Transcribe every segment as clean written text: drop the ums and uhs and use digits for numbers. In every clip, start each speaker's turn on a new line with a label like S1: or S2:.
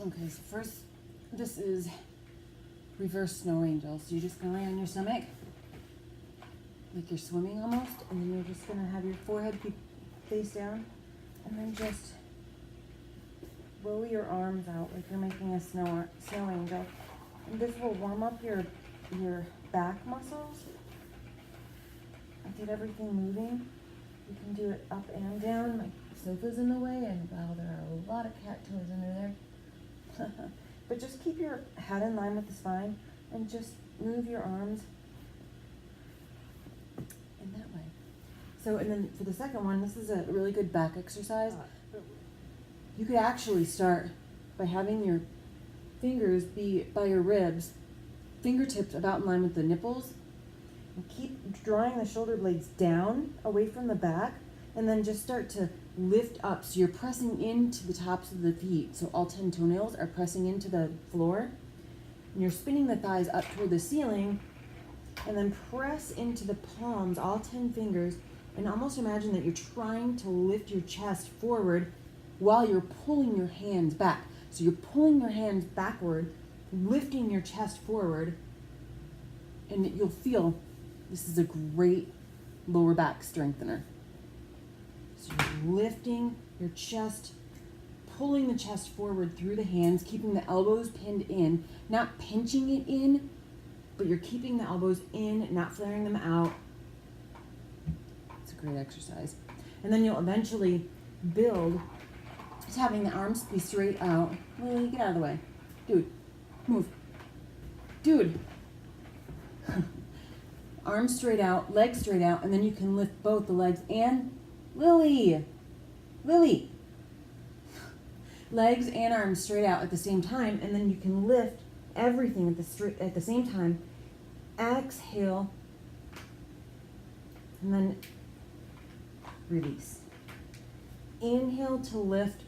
S1: Okay, so first, this is reverse snow angel. So you're just gonna lay on your stomach, like you're swimming almost, and then you're just gonna have your forehead be face down, and then just roll your arms out like you're making a snow angel. And this will warm up your back muscles and get everything moving. You can do it up and down. My sofa's in the way, and wow, there are a lot of cat toys under there. But just keep your head in line with the spine and just move your arms in that way. So, and then for the second one, this is a really good back exercise. You could actually start by having your fingers be by your ribs, fingertips about in line with the nipples, and keep drawing the shoulder blades down away from the back, and then just start to lift up. So you're pressing into the tops of the feet. So all 10 toenails are pressing into the floor. And you're spinning the thighs up toward the ceiling, and then press into the palms, all 10 fingers, and almost imagine that you're trying to lift your chest forward while you're pulling your hands back. So you're pulling your hands backward, lifting your chest forward, and you'll feel this is a great lower back strengthener. So you're lifting your chest, pulling the chest forward through the hands, keeping the elbows pinned in, not pinching it in, but you're keeping the elbows in, not flaring them out. It's a great exercise. And then you'll eventually build just having the arms be straight out. Lily, get out of the way. Dude, move. Dude. Arms straight out, legs straight out, and then you can lift both the legs and Lily. Legs and arms straight out at the same time, and then you can lift everything at the same time. Exhale, and then release. Inhale to lift.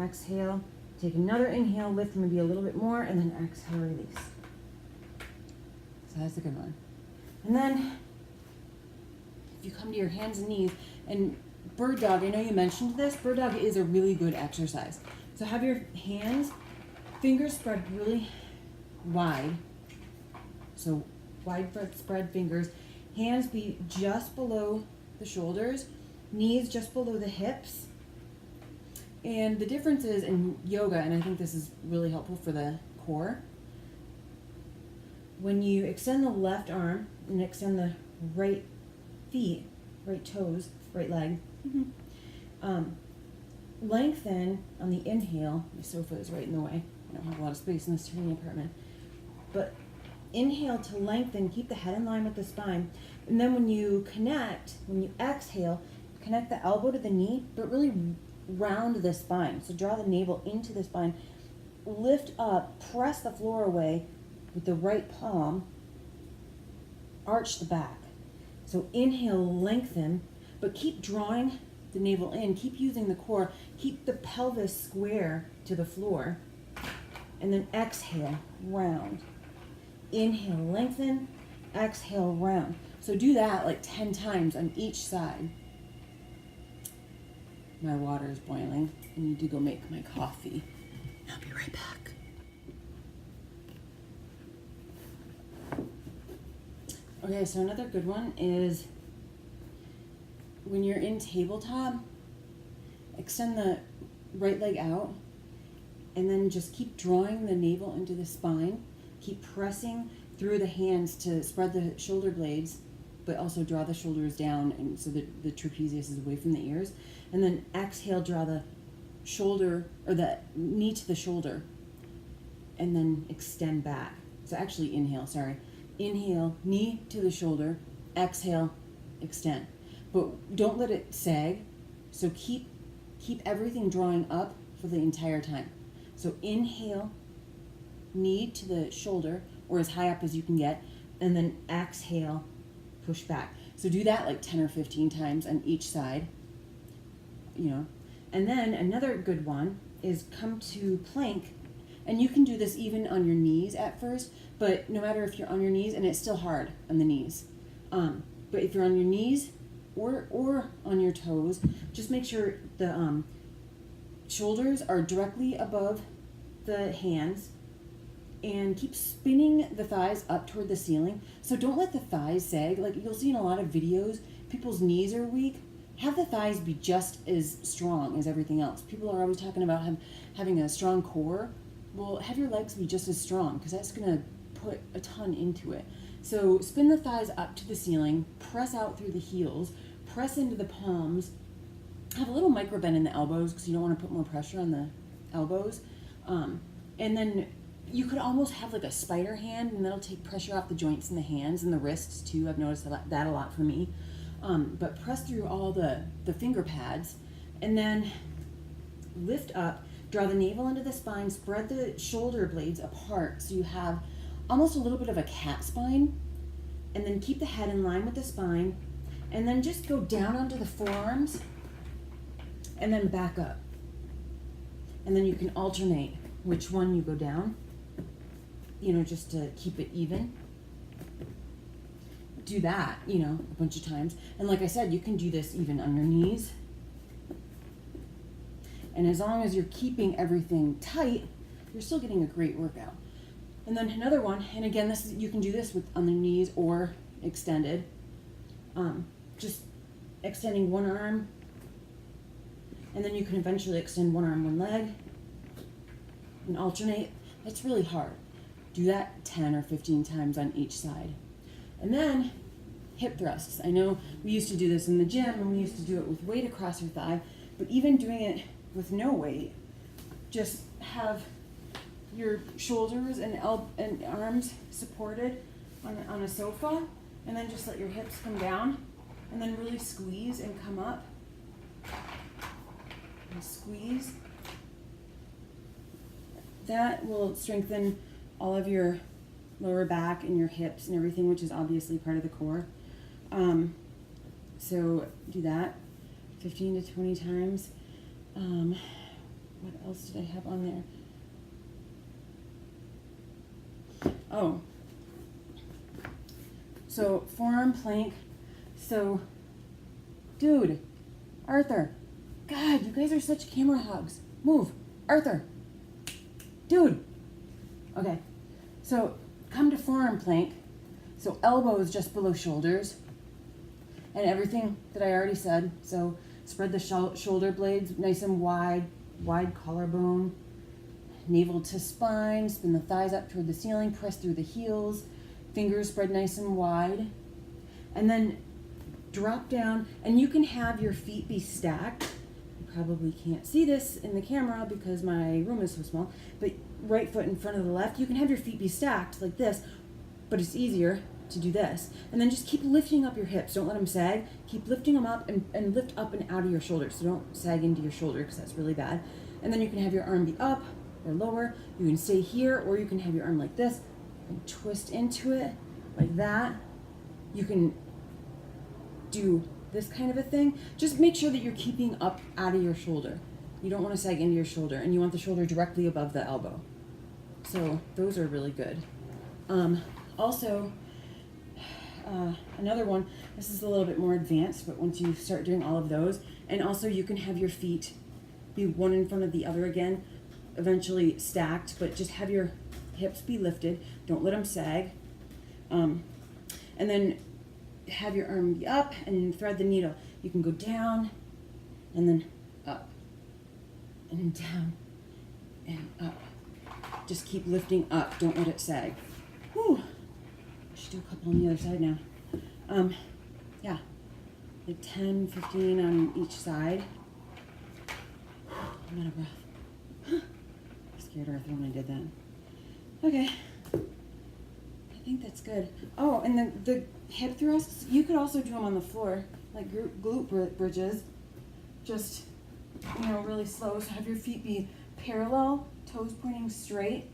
S1: Exhale. Take another inhale, lift maybe a little bit more, and then exhale, release. So that's a good one. And then if you come to your hands and knees, and bird dog, I know you mentioned this, bird dog is a really good exercise. So have your hands, fingers spread really wide. So wide spread fingers. Hands be just below the shoulders, knees just below the hips. And the difference is in yoga, and I think this is really helpful for the core, when you extend the left arm and extend the right feet, right toes, right leg, lengthen on the inhale. My sofa is right in the way. I don't have a lot of space in this tiny apartment. But inhale to lengthen, keep the head in line with the spine. And then when you exhale, connect the elbow to the knee, but really round the spine. So draw the navel into the spine. Lift up, press the floor away with the right palm, arch the back. So inhale, lengthen, but keep drawing the navel in, keep using the core, keep the pelvis square to the floor, and then exhale, round. Inhale, lengthen, exhale, round. So do that like 10 times on each side. My water is boiling. I need to go make my coffee. I'll be right back. Okay, so another good one is when you're in tabletop, extend the right leg out and then just keep drawing the navel into the spine. Keep pressing through the hands to spread the shoulder blades, but also draw the shoulders down and so that the trapezius is away from the ears. And then exhale, draw the shoulder or the knee to the shoulder and then extend back. So actually inhale, Inhale, knee to the shoulder, exhale, extend. But don't let it sag. So keep everything drawing up for the entire time. So inhale, knee to the shoulder or as high up as you can get, and then exhale, push back. So do that like 10 or 15 times on each side, And then another good one is come to plank. And you can do this even on your knees at first, but no matter if you're on your knees, and it's still hard on the knees. But if you're on your knees or on your toes, just make sure the shoulders are directly above the hands, and keep spinning the thighs up toward the ceiling. So don't let the thighs sag. Like you'll see in a lot of videos, people's knees are weak. Have the thighs be just as strong as everything else. People are always talking about having a strong core. Well, have your legs be just as strong, because that's going to put a ton into it. So spin the thighs up to the ceiling, press out through the heels, press into the palms, have a little micro bend in the elbows because you don't want to put more pressure on the elbows. And then you could almost have like a spider hand, and that'll take pressure off the joints in the hands and the wrists too. I've noticed that a lot for me. But press through all the finger pads, and then lift up, draw the navel into the spine, spread the shoulder blades apart so you have almost a little bit of a cat spine, and then keep the head in line with the spine, and then just go down onto the forearms and then back up. And then you can alternate which one you go down, just to keep it even. Do that, a bunch of times. And like I said, you can do this even on your knees. And as long as you're keeping everything tight, you're still getting a great workout. And then another one, and again, you can do this on the knees or extended. Just extending one arm, and then you can eventually extend one arm, one leg, and alternate. It's really hard. Do that 10 or 15 times on each side. And then hip thrusts. I know we used to do this in the gym, and we used to do it with weight across your thigh, but even doing it with no weight, just have your shoulders and arms supported on a sofa, and then just let your hips come down, and then really squeeze and come up. And squeeze. That will strengthen all of your lower back and your hips and everything, which is obviously part of the core. So do that 15 to 20 times. What else did I have on there? Oh, so forearm plank. So, dude, Arthur, God, you guys are such camera hogs. Move, Arthur, dude. Okay, so come to forearm plank. So elbows just below shoulders, and everything that I already said. So spread the shoulder blades nice and wide collarbone, navel to spine, spin the thighs up toward the ceiling, press through the heels, fingers spread nice and wide, and then drop down, and you can have your feet be stacked. You probably can't see this in the camera because my room is so small, but right foot in front of the left, you can have your feet be stacked like this, but it's easier to do this. And then just keep lifting up your hips. Don't let them sag. Keep lifting them up and lift up and out of your shoulders. So don't sag into your shoulder because that's really bad. And then you can have your arm be up or lower. You can stay here, or you can have your arm like this and twist into it like that. You can do this kind of a thing. Just make sure that you're keeping up out of your shoulder. You don't want to sag into your shoulder, and you want the shoulder directly above the elbow. So those are really good. Also, another one, this is a little bit more advanced, but once you start doing all of those, and also you can have your feet be one in front of the other again, eventually stacked, but just have your hips be lifted. Don't let them sag. And then have your arm be up and thread the needle. You can go down and then up and then down and up. Just keep lifting up. Don't let it sag. Whew. I should do a couple on the other side now. Yeah, like 10, 15 on each side. I'm out of breath. I scared Arthur when I did that. Okay. I think that's good. Oh, and the hip thrusts, you could also do them on the floor, like glute bridges. Just, really slow. So have your feet be parallel, toes pointing straight.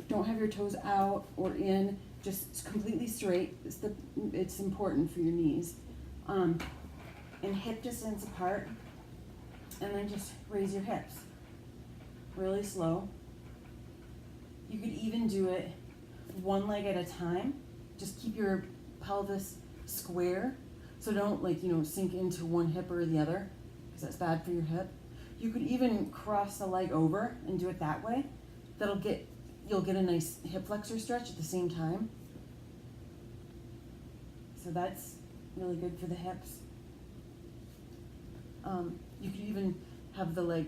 S1: Don't have your toes out or in, just completely straight. It's important for your knees. And hip distance apart. And then just raise your hips. Really slow. You could even do it one leg at a time. Just keep your pelvis square. So don't sink into one hip or the other, because that's bad for your hip. You could even cross the leg over and do it that way. You'll get a nice hip flexor stretch at the same time. So that's really good for the hips. You could even have the leg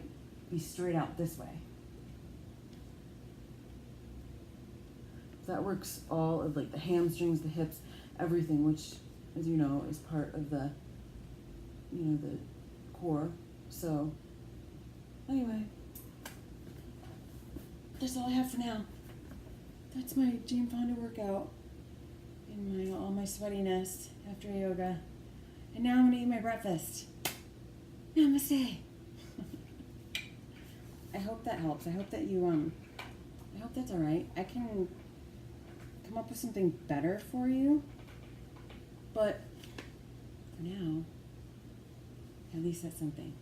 S1: be straight out this way. That works all of like the hamstrings, the hips, everything, which, as you know, is part of the, the core. So, anyway, that's all I have for now. That's my Jane Fonda workout in all my sweatiness after yoga. And now I'm gonna eat my breakfast. Namaste. I hope that helps. I hope that you I hope that's all right. I can come up with something better for you, but for now, at least that's something.